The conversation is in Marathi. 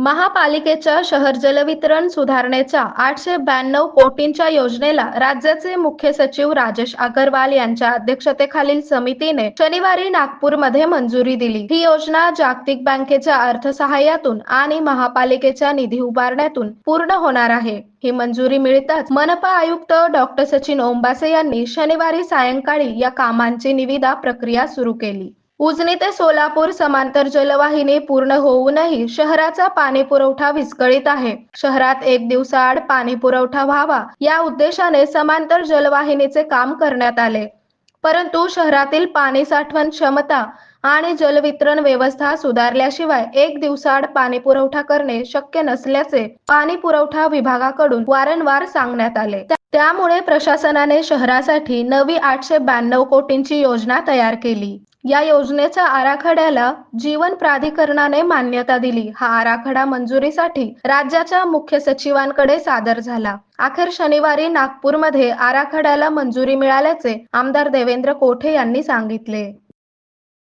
महापालिकेच्या शहर जलवितरण सुधारणेच्या 892 कोटींच्या योजनेला राज्याचे मुख्य सचिव राजेश अगरवाल यांच्या अध्यक्षतेखालील समितीने शनिवारी नागपूरमध्ये मंजुरी दिली। ही योजना जागतिक बँकेच्या अर्थसहाय्यातून आणि महापालिकेच्या निधी उभारण्यातून पूर्ण होणार आहे। ही मंजुरी मिळताच मनपा आयुक्त डॉक्टर सचिन ओंबासे यांनी शनिवारी सायंकाळी या कामांची निविदा प्रक्रिया सुरू केली। उजनी ते सोलापूर समांतर जलवाहिनी पूर्ण होऊनही शहराचा पाणी पुरवठा विस्कळीत आहे। शहरात एक दिवसाआड पाणी पुरवठा व्हावा या उद्देशाने समांतर जलवाहिनीचे काम करण्यात आले, परंतु शहरातील पाणी साठवण क्षमता आणि जलवितरण व्यवस्था सुधारल्याशिवाय एक दिवसाआड पाणी पुरवठा करणे शक्य नसल्याचे पाणी पुरवठा विभागाकडून वारंवार सांगण्यात आले। त्यामुळे प्रशासनाने शहरासाठी नवी 892 कोटींची योजना तयार केली। या योजनेच्या आराखड्याला जीवन प्राधिकरणाने मान्यता दिली। हा आराखडा मंजुरीसाठी राज्याच्या मुख्य सचिवांकडे सादर झाला। अखेर शनिवारी नागपूरमध्ये आराखड्याला मंजुरी मिळाल्याचे आमदार देवेंद्र कोठे यांनी सांगितले।